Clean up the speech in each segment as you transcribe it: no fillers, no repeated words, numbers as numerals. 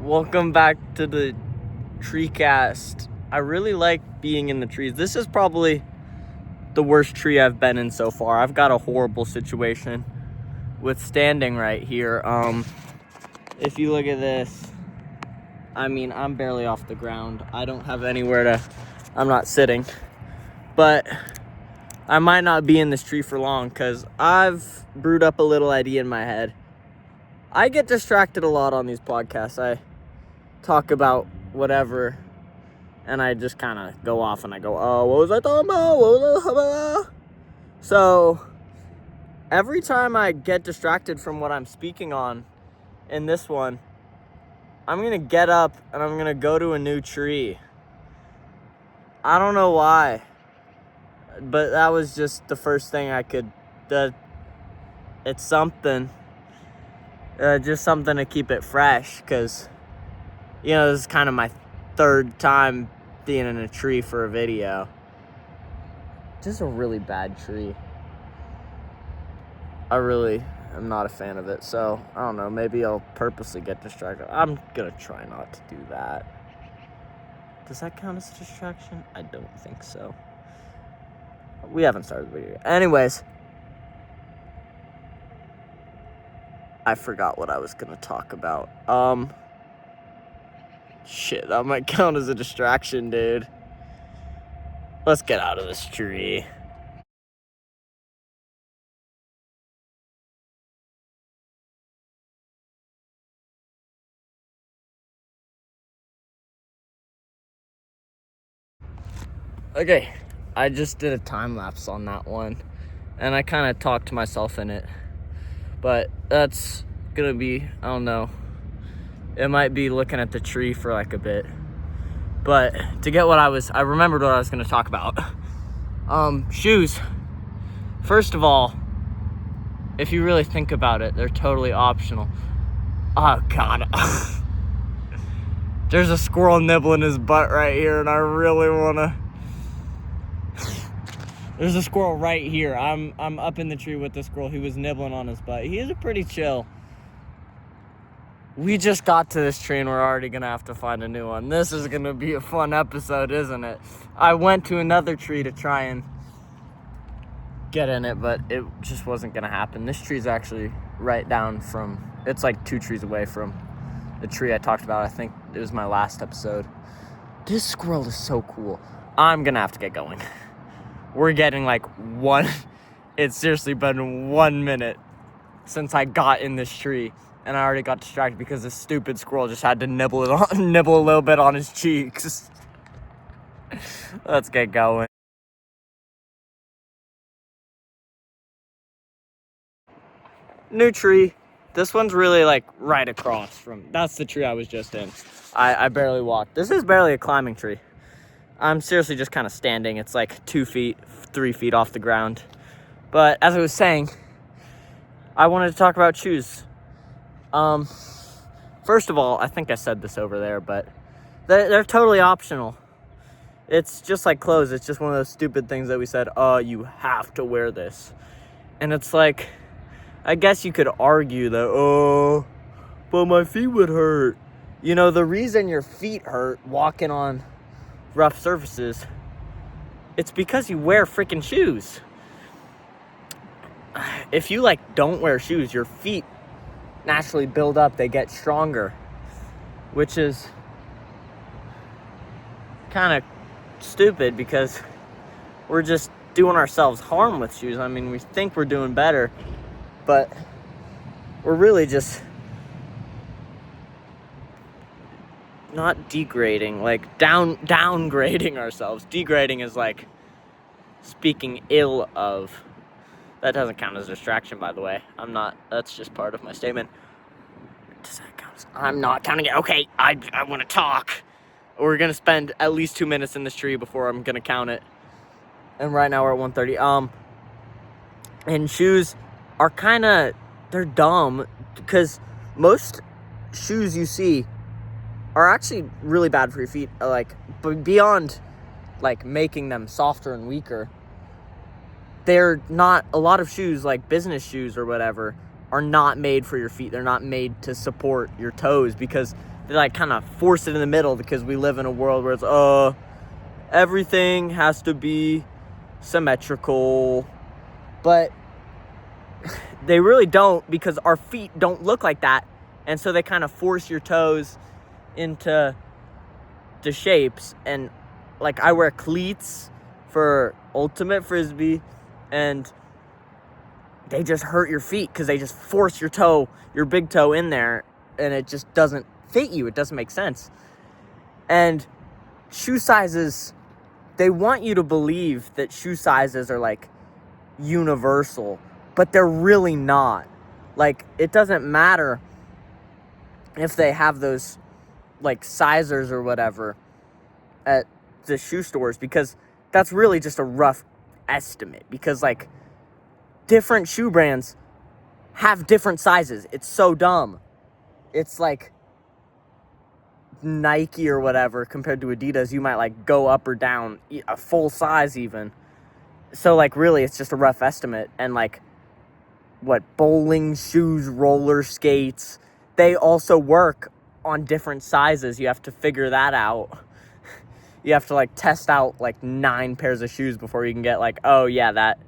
Welcome back to the tree cast. I really like being in the trees. This is probably the worst tree I've been in so far. I've got a horrible situation with standing right here. If you look at this, I mean, I'm barely off the ground. I don't have anywhere to, I'm not sitting, but I might not be in this tree for long because I've brewed up a little idea in my head. I get distracted a lot on these podcasts. I talk about whatever, and I just kind of go off and I go, oh, what was I talking about? So every time I get distracted from what I'm speaking on in this one, I'm going to get up and I'm going to go to a new tree. I don't know why, but that was just the first thing I could, it's something, just something to keep it fresh, because you know, this is kind of my third time being in a tree for a video. This is a really bad tree. I really am not a fan of it. So, I don't know. Maybe I'll purposely get distracted. I'm going to try not to do that. Does that count as a distraction? I don't think so. We haven't started the video yet. Anyways. I forgot what I was going to talk about. Shit, that might count as a distraction, dude. Let's get out of this tree. Okay, I just did a time lapse on that one, and I kind of talked to myself in it. But that's gonna be, I don't know. It might be looking at the tree for like a bit. But to get I remembered what I was gonna talk about. Shoes. First of all, if you really think about it, they're totally optional. Oh God. There's a squirrel nibbling his butt right here, and I really wanna. There's a squirrel right here. I'm up in the tree with the squirrel. He was nibbling on his butt. He is a pretty chill. We just got to this tree and we're already going to have to find a new one. This is going to be a fun episode, isn't it? I went to another tree to try and get in it, but it just wasn't going to happen. This tree is actually right down from, it's like 2 trees away from the tree I talked about. I think it was my last episode. This squirrel is so cool. I'm going to have to get going. We're getting like it's seriously been 1 minute since I got in this tree. And I already got distracted because this stupid squirrel just had to nibble a little bit on his cheeks. Let's get going. New tree. This one's really like right across from, that's the tree I was just in. I barely walked. This is barely a climbing tree. I'm seriously just kind of standing. It's like 2 feet, 3 feet off the ground. But as I was saying, I wanted to talk about shoes. First of all, I think I said this over there, but they're totally optional. It's just like clothes. It's just one of those stupid things that we said, oh, you have to wear this. And it's like, I guess you could argue that, oh, but my feet would hurt. You know, the reason your feet hurt walking on rough surfaces, it's because you wear freaking shoes. If you like don't wear shoes, your feet naturally build up, they get stronger, which is kind of stupid because we're just doing ourselves harm with shoes. I mean, we think we're doing better, but we're really just not degrading, like downgrading ourselves. Degrading is like speaking ill of. That doesn't count as a distraction, by the way. That's just part of my statement. Does that count? I'm not counting it. Okay, I want to talk. We're going to spend at least 2 minutes in this tree before I'm going to count it. And right now we're at 1:30. And shoes are they're dumb because most shoes you see are actually really bad for your feet. Like, but beyond like making them softer and weaker, they're not, a lot of shoes, like business shoes or whatever, are not made for your feet. They're not made to support your toes because they like kind of force it in the middle because we live in a world where it's everything has to be symmetrical, but they really don't, because our feet don't look like that, and so they kind of force your toes into the shapes. And like, I wear cleats for ultimate frisbee, and they just hurt your feet because they just force your big toe in there, and it just doesn't fit you. It doesn't make sense. And shoe sizes, they want you to believe that shoe sizes are like universal, but they're really not. Like, it doesn't matter if they have those like sizers or whatever at the shoe stores, because that's really just a rough estimate, because like different shoe brands have different sizes. It's so dumb. It's like Nike or whatever compared to Adidas, you might like go up or down a full size even. So like, really, it's just a rough estimate. And like, what, bowling shoes, roller skates, they also work on different sizes. You have to figure that out. You have to like test out like 9 pairs of shoes before you can get like, oh yeah, that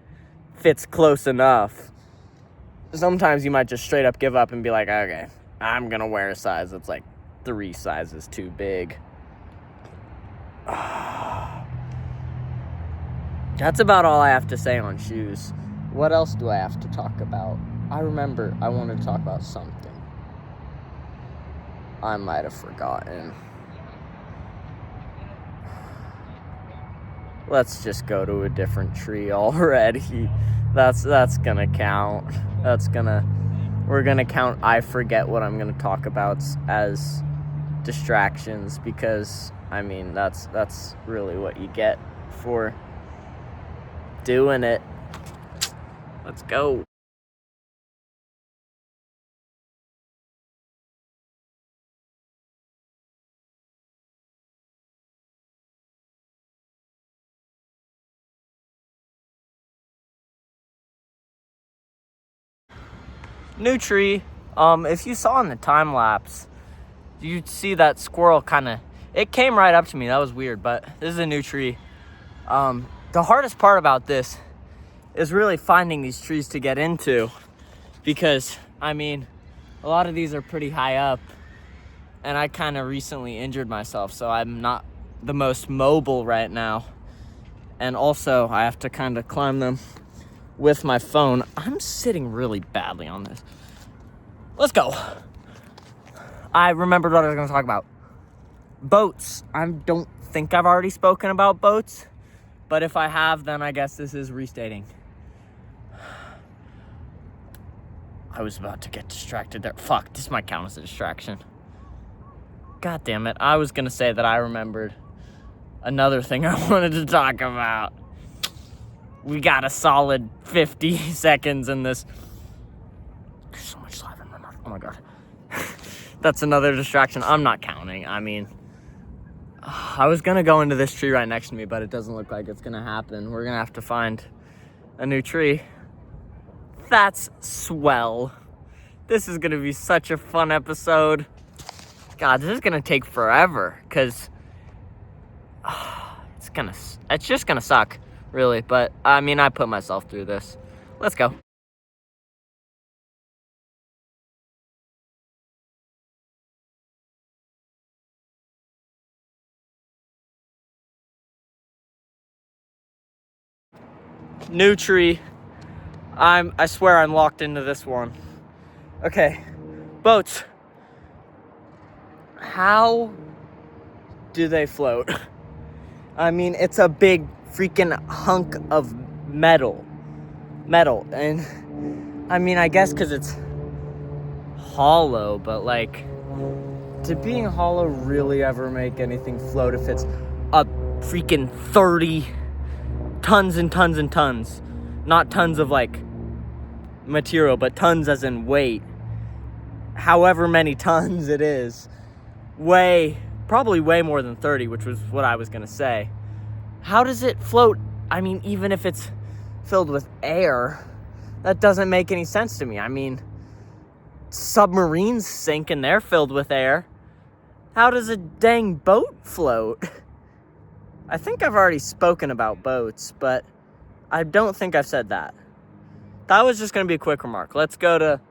fits close enough. Sometimes you might just straight up give up and be like, okay, I'm gonna wear a size that's like 3 sizes too big. That's about all I have to say on shoes. What else do I have to talk about? I remember I wanted to talk about something. I might have forgotten. Let's just go to a different tree already. That's gonna count. We're gonna count I forget what I'm gonna talk about as distractions, because I mean that's really what you get for doing it. Let's go. New tree. If you saw in the time lapse, you'd see that squirrel it came right up to me. That was weird, but this is a new tree. The hardest part about this is really finding these trees to get into, because I mean, a lot of these are pretty high up, and I kind of recently injured myself, so I'm not the most mobile right now. And also, I have to kind of climb them with my phone. I'm sitting really badly on this. Let's go. I remembered what I was going to talk about. Boats. I don't think I've already spoken about boats, but if I have, then I guess this is restating. I was about to get distracted there. Fuck, this might count as a distraction. God damn it. I was going to say that I remembered another thing I wanted to talk about. We got a solid 50 seconds in this. There's so much slime in my mouth. Oh my god. That's another distraction. I'm not counting. I mean, I was going to go into this tree right next to me, but it doesn't look like it's going to happen. We're going to have to find a new tree. That's swell. This is going to be such a fun episode. God, this is going to take forever, because it's just going to suck, really. But, I mean, I put myself through this. Let's go. New tree. I swear I'm locked into this one. Okay. Boats. How do they float? I mean, it's a big freaking hunk of metal. And I mean, I guess because it's hollow, but like, did being hollow really ever make anything float if it's a freaking 30 tons and tons and tons? Not tons of like material, but tons as in weight. However many tons it is. Probably way more than 30, which was what I was gonna say. How does it float? I mean, even if it's filled with air, that doesn't make any sense to me. I mean, submarines sink and they're filled with air. How does a dang boat float? I think I've already spoken about boats, but I don't think I've said that. That was just going to be a quick remark. Let's go to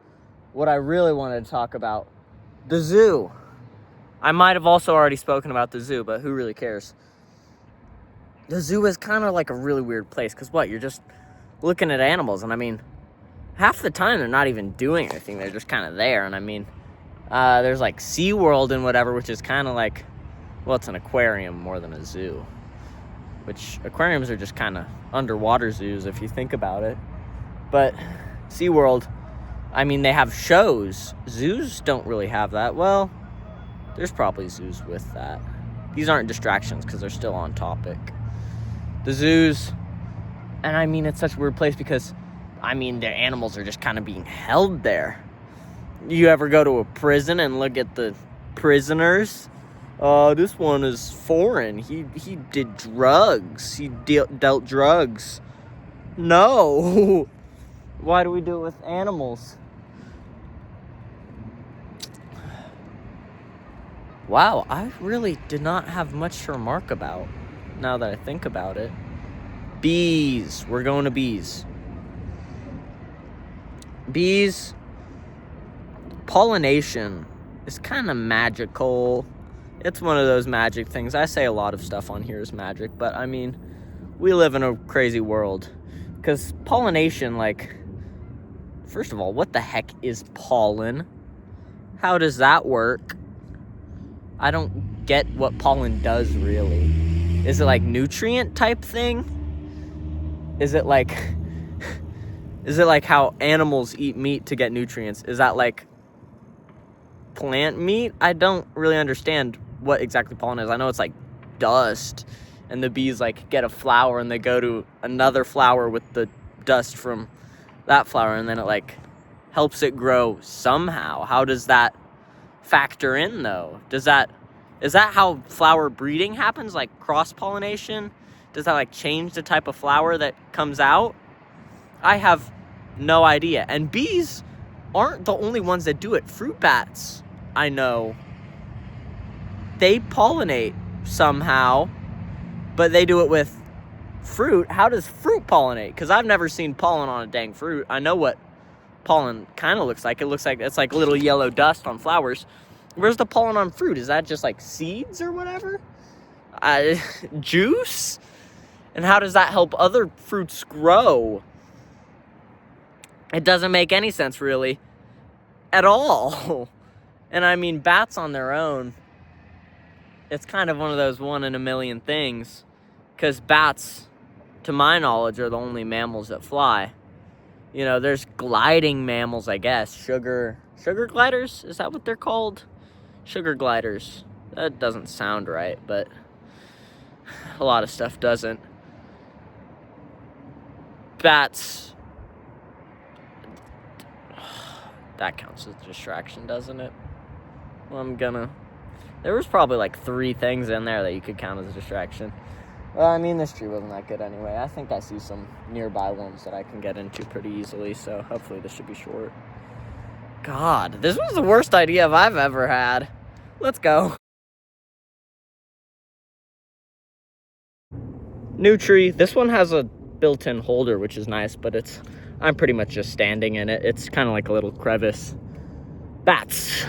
what I really wanted to talk about. The zoo. I might have also already spoken about the zoo, but who really cares? The zoo is kind of like a really weird place, because what? You're just looking at animals, and I mean, half the time they're not even doing anything. They're just kind of there, and I mean, there's like SeaWorld and whatever, which is kind of like, well, it's an aquarium more than a zoo. Which, aquariums are just kind of underwater zoos if you think about it. But SeaWorld, I mean, they have shows. Zoos don't really have that. Well, there's probably zoos with that. These aren't distractions because they're still on topic. The zoos, and I mean, it's such a weird place because, I mean, the animals are just kind of being held there. You ever go to a prison and look at the prisoners? This one is foreign. He did drugs. He dealt drugs. No. Why do we do it with animals? Wow, I really did not have much to remark about, now that I think about it. Bees. We're going to bees. Bees. Pollination is kind of magical. It's one of those magic things. I say a lot of stuff on here is magic, but I mean, we live in a crazy world. Because pollination, like, first of all, what the heck is pollen? How does that work? I don't get what pollen does, really. Is it like nutrient type thing? Is it like how animals eat meat to get nutrients? Is that like plant meat? I don't really understand what exactly pollen is. I know it's like dust, and the bees like get a flower and they go to another flower with the dust from that flower, and then it like helps it grow somehow. How does that factor in though? Is that how flower breeding happens, like cross-pollination? Does that like change the type of flower that comes out? I have no idea. And bees aren't the only ones that do it. Fruit bats, I know, they pollinate somehow, but they do it with fruit. How does fruit pollinate? Because I've never seen pollen on a dang fruit. I know what pollen kind of looks like. It looks like it's like little yellow dust on flowers. Where's the pollen on fruit? Is that just like seeds or whatever? Juice? And how does that help other fruits grow? It doesn't make any sense, really, at all. And I mean, bats on their own, it's kind of one of those one in a million things, because bats, to my knowledge, are the only mammals that fly. You know, there's gliding mammals, I guess. Sugar gliders? Is that what they're called? Sugar gliders. That doesn't sound right, but a lot of stuff doesn't. Bats, that counts as distraction, doesn't it? Well, there was probably like 3 things in there that you could count as a distraction. Well, I mean, this tree wasn't that good anyway. I think I see some nearby ones that I can get into pretty easily, so hopefully this should be short. God, this was the worst idea I've ever had. Let's go. New tree. This one has a built-in holder, which is nice, but I'm pretty much just standing in it. It's kind of like a little crevice. Bats.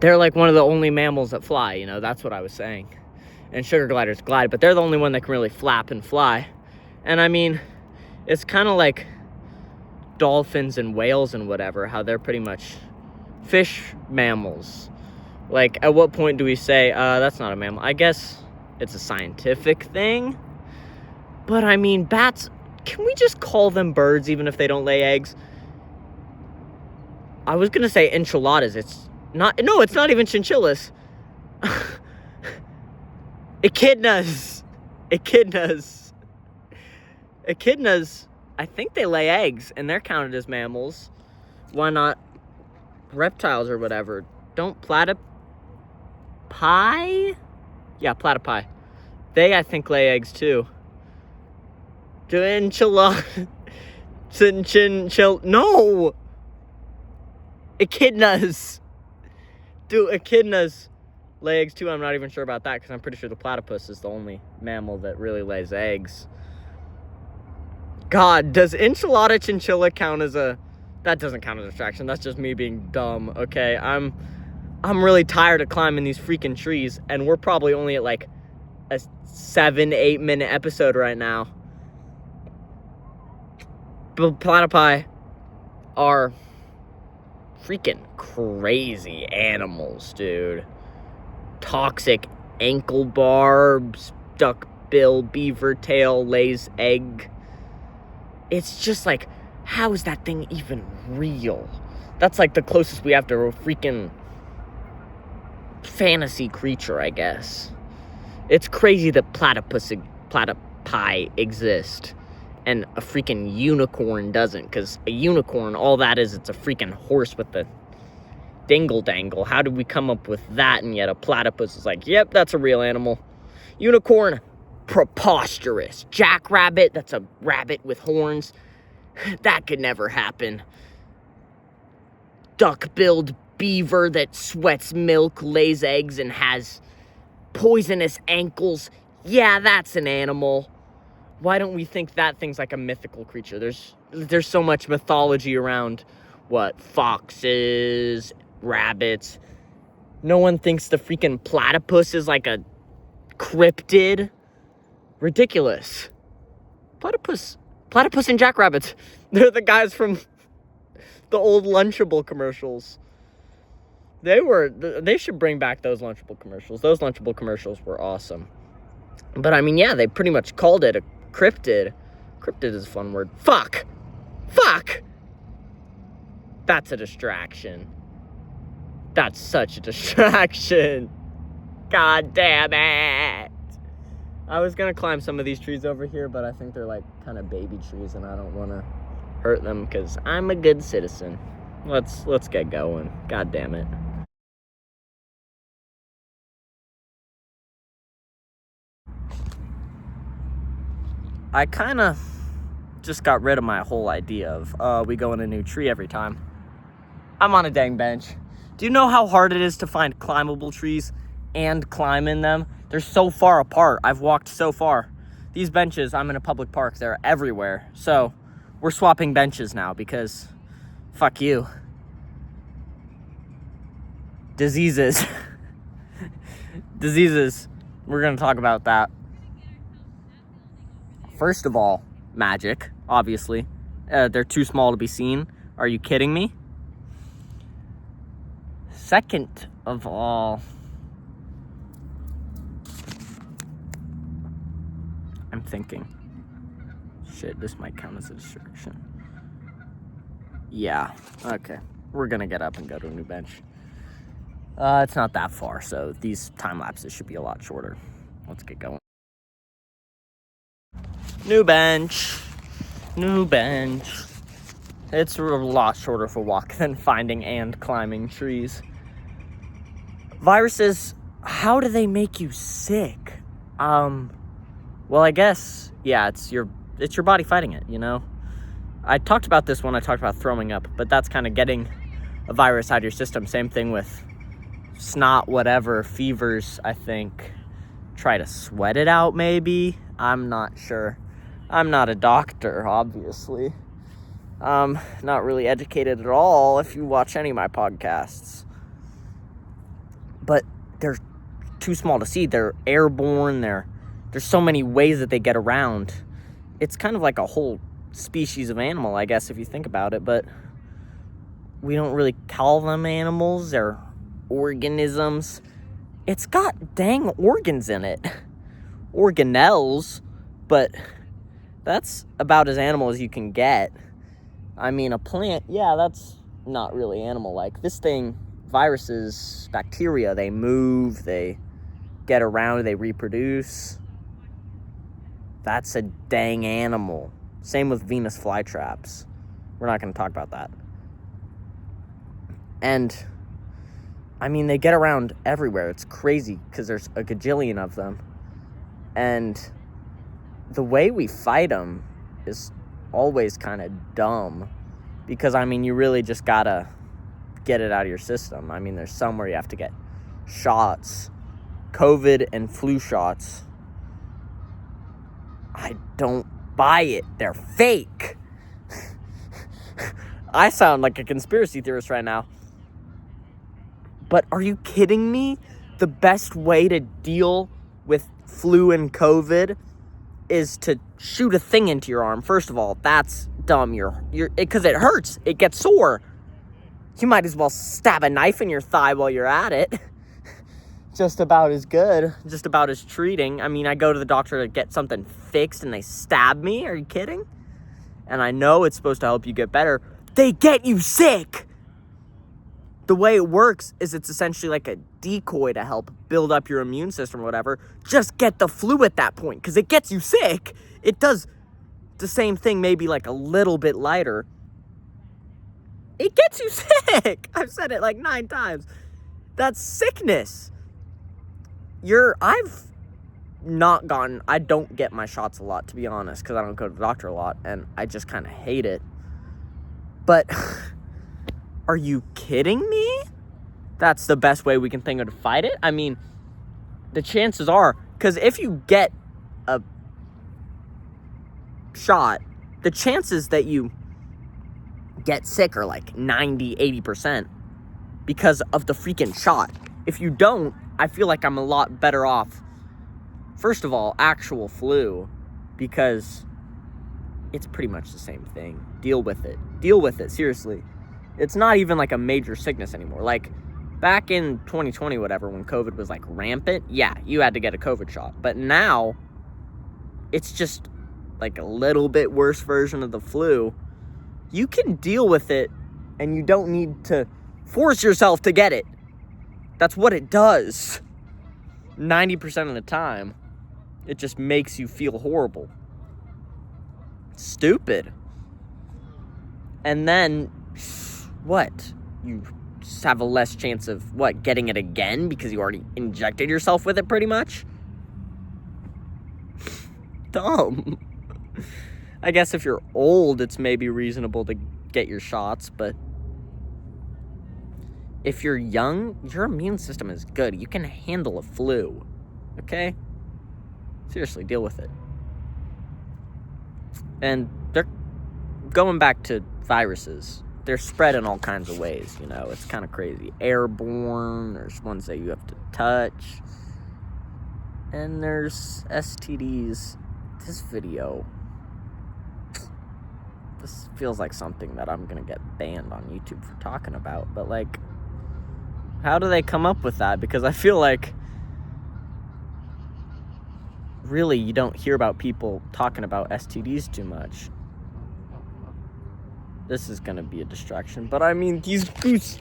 They're like one of the only mammals that fly, you know, that's what I was saying. And sugar gliders glide, but they're the only one that can really flap and fly. And I mean, it's kind of like dolphins and whales and whatever, how they're pretty much fish mammals. Like, at what point do we say, that's not a mammal? I guess it's a scientific thing. But I mean, bats, can we just call them birds even if they don't lay eggs? I was gonna say enchiladas. It's not even chinchillas. Echidnas. I think they lay eggs, and they're counted as mammals. Why not reptiles or whatever? Don't platypi? Yeah, platypi. They, I think, lay eggs too. Do no! Echidnas. Do echidnas lay eggs too? I'm not even sure about that because I'm pretty sure the platypus is the only mammal that really lays eggs. God, does enchilada chinchilla count as a... That doesn't count as a distraction. That's just me being dumb, okay? I'm really tired of climbing these freaking trees, and we're probably only at like a 7-8 minute episode right now. But platypi are freaking crazy animals, dude. Toxic ankle barbs, duckbill, beaver tail, lays egg. It's just like, how is that thing even real? That's like the closest we have to a freaking fantasy creature, I guess. It's crazy that platypi exist and a freaking unicorn doesn't, because a unicorn, all that is, it's a freaking horse with the dingle-dangle. How did we come up with that, and yet a platypus is like, yep, that's a real animal. Unicorn, preposterous. Jackrabbit, that's a rabbit with horns. That could never happen. Duck-billed beaver that sweats milk, lays eggs, and has poisonous ankles. Yeah, that's an animal. Why don't we think that thing's like a mythical creature? There's so much mythology around, foxes, rabbits. No one thinks the freaking platypus is like a cryptid. Ridiculous. Platypus and jackrabbits. They're the guys from the old Lunchable commercials. They should bring back those Lunchable commercials. Those Lunchable commercials were awesome. But I mean, yeah, they pretty much called it a cryptid. Cryptid is a fun word. Fuck! That's a distraction. That's such a distraction. God damn it! I was gonna climb some of these trees over here, but I think they're like kind of baby trees, and I don't want to hurt them because I'm a good citizen. Let's get going. God damn it. I kind of just got rid of my whole idea of we go in a new tree every time. I'm on a dang bench. Do you know how hard it is to find climbable trees and climb in them? They're so far apart. I've walked so far. These benches, I'm in a public park, they're everywhere. So we're swapping benches now because fuck you. Diseases. We're going to talk about that. First of all, magic, obviously. They're too small to be seen. Are you kidding me? Second of all, I'm thinking, shit, this might count as a distraction. Yeah, okay. We're gonna get up and go to a new bench. It's not that far, so these time lapses should be a lot shorter. Let's get going. New bench. It's a lot shorter of a walk than finding and climbing trees. Viruses, how do they make you sick? Well, I guess, yeah, it's your body fighting it, you know? I talked about this when I talked about throwing up, but that's kind of getting a virus out of your system. Same thing with snot, whatever, fevers, I think. Try to sweat it out, maybe? I'm not sure. I'm not a doctor, obviously. Not really educated at all if you watch any of my podcasts. But they're too small to see. They're airborne. There's so many ways that they get around. It's kind of like a whole species of animal, I guess, if you think about it. But we don't really call them animals. They're organisms. It's got dang organs in it. Organelles. But that's about as animal as you can get. I mean, a plant, yeah, that's not really animal-like. This thing, viruses, bacteria, they move, they get around, they reproduce. That's a dang animal. Same with Venus flytraps. We're not going to talk about that. And, I mean, they get around everywhere. It's crazy because there's a gajillion of them. And the way we fight them is always kind of dumb. Because, I mean, you really just gotta get it out of your system. I mean, there's some where you have to get shots, COVID and flu shots. I don't buy it. They're fake. I sound like a conspiracy theorist right now. But are you kidding me? The best way to deal with flu and COVID is to shoot a thing into your arm. First of all, that's dumb. Because it hurts. It gets sore. You might as well stab a knife in your thigh while you're at it. Just about as good. Just about as treating. I mean, I go to the doctor to get something fixed and they stab me. Are you kidding? And I know it's supposed to help you get better. They get you sick. The way it works is it's essentially like a decoy to help build up your immune system or whatever. Just get the flu at that point because it gets you sick. It does the same thing, maybe like a little bit lighter. It gets you sick. I've said it like 9 times. That's sickness. I don't get my shots a lot, to be honest, because I don't go to the doctor a lot, and I just kind of hate it. But are you kidding me? That's the best way we can think of to fight it? I mean, the chances are, because if you get a shot, the chances that you get sick are like 90, 80% because of the freaking shot. If you don't, I feel like I'm a lot better off. First of all, actual flu, because it's pretty much the same thing. Deal with it. Deal with it, seriously. It's not even like a major sickness anymore. Like, back in 2020, whatever, when COVID was like rampant, yeah, you had to get a COVID shot. But now, it's just like a little bit worse version of the flu. You can deal with it, and you don't need to force yourself to get it. That's what it does. 90% of the time, it just makes you feel horrible. Stupid. And then, what? You just have a less chance of, getting it again because you already injected yourself with it pretty much? Dumb. I guess if you're old, it's maybe reasonable to get your shots, but if you're young, your immune system is good. You can handle a flu, okay? Seriously, deal with it. And they're going back to viruses. They're spread in all kinds of ways, you know. It's kind of crazy. Airborne, there's ones that you have to touch. And there's STDs. This feels like something that I'm going to get banned on YouTube for talking about. But, like, how do they come up with that? Because I feel like, really, you don't hear about people talking about STDs too much. This is going to be a distraction. But, I mean, these geese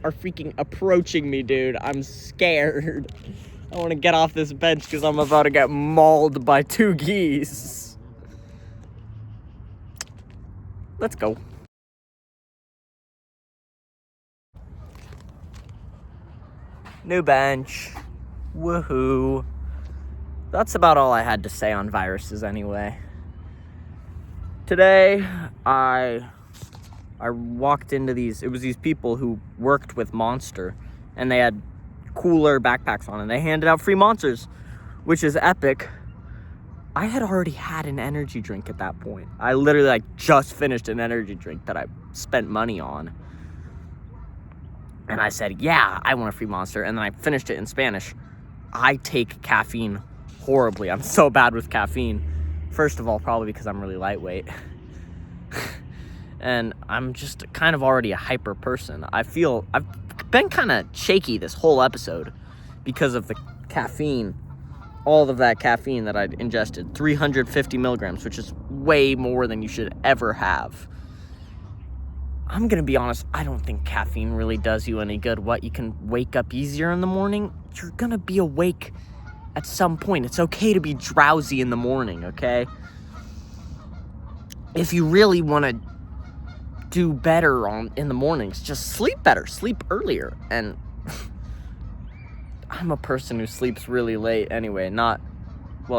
are freaking approaching me, dude. I'm scared. I want to get off this bench because I'm about to get mauled by 2 geese. Let's go. New bench. Woohoo. That's about all I had to say on viruses anyway. Today, I walked into these people who worked with Monster, and they had cooler backpacks on, and they handed out free Monsters, which is epic. I had already had an energy drink at that point. I literally just finished an energy drink that I spent money on. And I said, yeah, I want a free Monster. And then I finished it in Spanish. I take caffeine horribly. I'm so bad with caffeine. First of all, probably because I'm really lightweight. And I'm just kind of already a hyper person. I've been kind of shaky this whole episode because of the caffeine. All of that caffeine that I'd ingested, 350 milligrams, which is way more than you should ever have. I'm going to be honest, I don't think caffeine really does you any good. You can wake up easier in the morning? You're going to be awake at some point. It's okay to be drowsy in the morning, okay? If you really want to do better in the mornings, just sleep better, sleep earlier, and I'm a person who sleeps really late anyway. I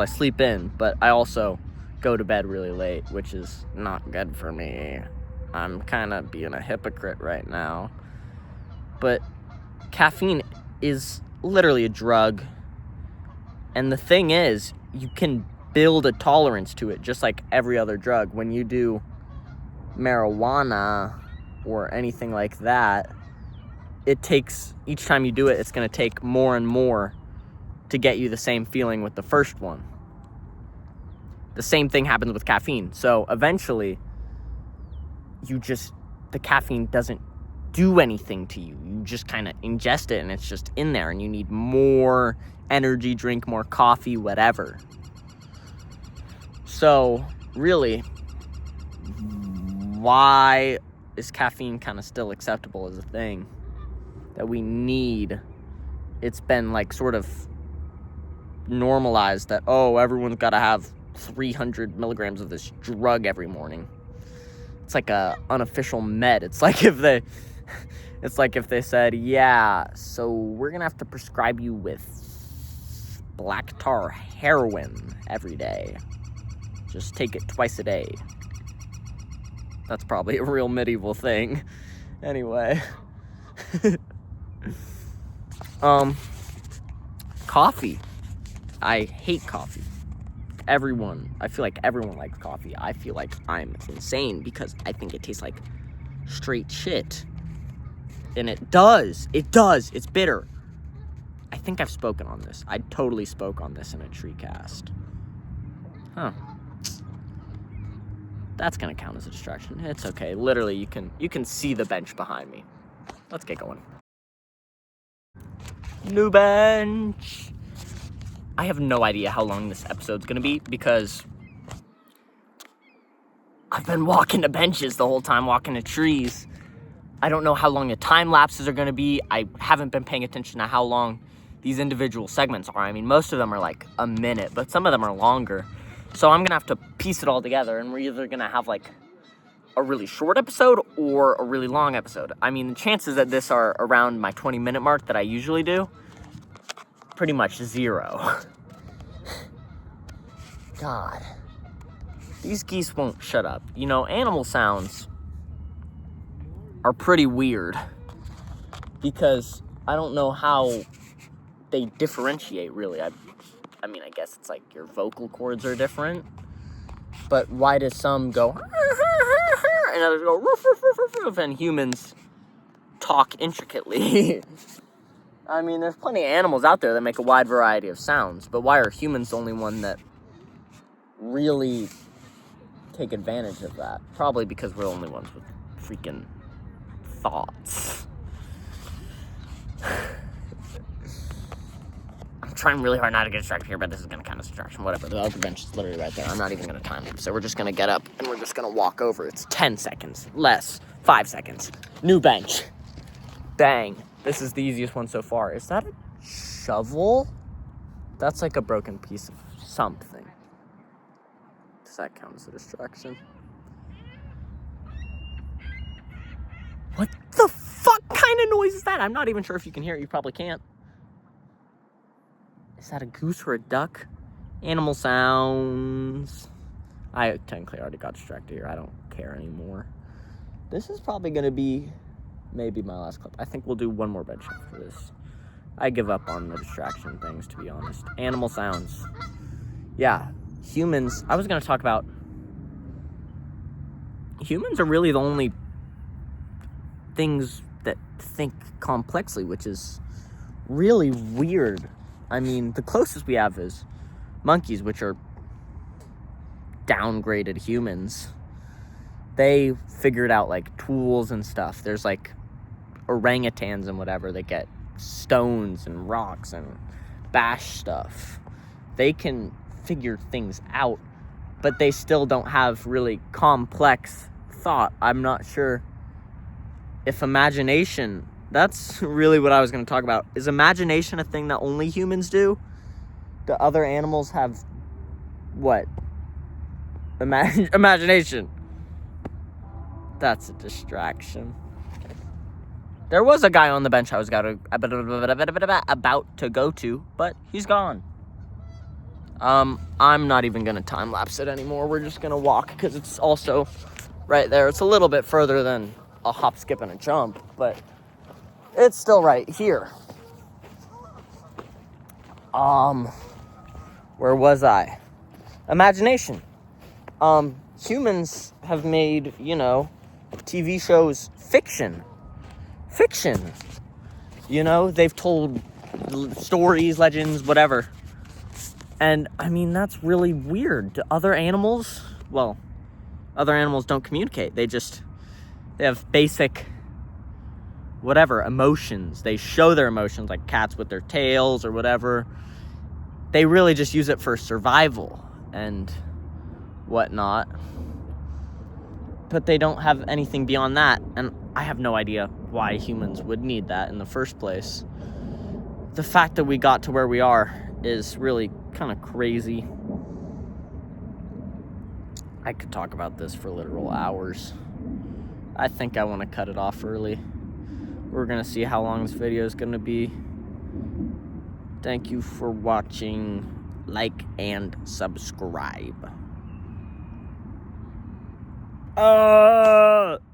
sleep in, but I also go to bed really late, which is not good for me. I'm kind of being a hypocrite right now. But caffeine is literally a drug. And the thing is, you can build a tolerance to it just like every other drug. When you do marijuana or anything like that, it takes, each time you do it, it's going to take more and more to get you the same feeling with the first one. The same thing happens with caffeine. So eventually, the caffeine doesn't do anything to you. You just kind of ingest it and it's just in there, and you need more energy drink, more coffee, whatever. So really, why is caffeine kind of still acceptable as a thing that we need? It's been like sort of normalized that, oh, everyone's got to have 300 milligrams of this drug every morning. It's like a unofficial med. It's like if they said, yeah, so we're gonna have to prescribe you with black tar heroin every day. Just take it twice a day. That's probably a real medieval thing. Anyway. Coffee. I hate coffee. I feel like everyone likes coffee. I feel like I'm insane because I think it tastes like straight shit. And it does. It's bitter. I think I've spoken on this. I totally spoke on this in a tree cast. Huh. That's gonna count as a distraction. It's okay. Literally, you can see the bench behind me. Let's get going. New bench. I have no idea how long this episode's gonna be because I've been walking to benches the whole time, walking to trees. I don't know how long the time lapses are gonna be. I haven't been paying attention to how long these individual segments are. I mean, most of them are like a minute, but some of them are longer. So I'm gonna have to piece it all together, and we're either gonna have like a really short episode or a really long episode. I mean, the chances that this are around my 20-minute mark that I usually do, pretty much zero. God. These geese won't shut up. You know, animal sounds are pretty weird because I don't know how they differentiate, really. I mean, I guess it's like your vocal cords are different, but why does some go and others go roof, roof, roof, roof, roof, and humans talk intricately? I mean, there's plenty of animals out there that make a wide variety of sounds, but why are humans the only one that really take advantage of that? Probably because we're the only ones with freaking thoughts. I'm trying really hard not to get distracted here, but this is going to count as distraction. Whatever. The other bench is literally right there. I'm not even going to time it. So we're just going to get up and we're just going to walk over. It's 10 seconds. Less. 5 seconds. New bench. Bang. This is the easiest one so far. Is that a shovel? That's like a broken piece of something. Does that count as a distraction? What the fuck kind of noise is that? I'm not even sure if you can hear it. You probably can't. Is that a goose or a duck? Animal sounds. I technically already got distracted here. I don't care anymore. This is probably going to be maybe my last clip. I think we'll do one more bench after this. I give up on the distraction things, to be honest. Animal sounds. Yeah, humans. I was going to talk about... Humans are really the only things that think complexly, which is really weird. I mean, the closest we have is monkeys, which are downgraded humans. They figured out, like, tools and stuff. There's, like, orangutans and whatever that get stones and rocks and bash stuff. They can figure things out, but they still don't have really complex thought. I'm not sure if imagination... That's really what I was going to talk about. Is imagination a thing that only humans do? Do other animals have what? Imagination. That's a distraction. There was a guy on the bench I was about to go to, but he's gone. I'm not even going to time lapse it anymore. We're just going to walk because it's also right there. It's a little bit further than a hop, skip, and a jump, but It's still right here. Where was I? Imagination. Humans have made, TV shows fiction. They've told stories, legends, whatever. And, that's really weird. Do other animals don't communicate. They have basic, emotions. They show their emotions, like cats with their tails or whatever. They really just use it for survival and whatnot. But they don't have anything beyond that. And I have no idea why humans would need that in the first place. The fact that we got to where we are is really kind of crazy. I could talk about this for literal hours. I think I want to cut it off early. We're going to see how long this video is going to be. Thank you for watching. Like and subscribe.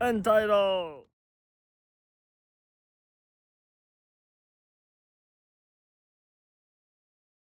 Untitled.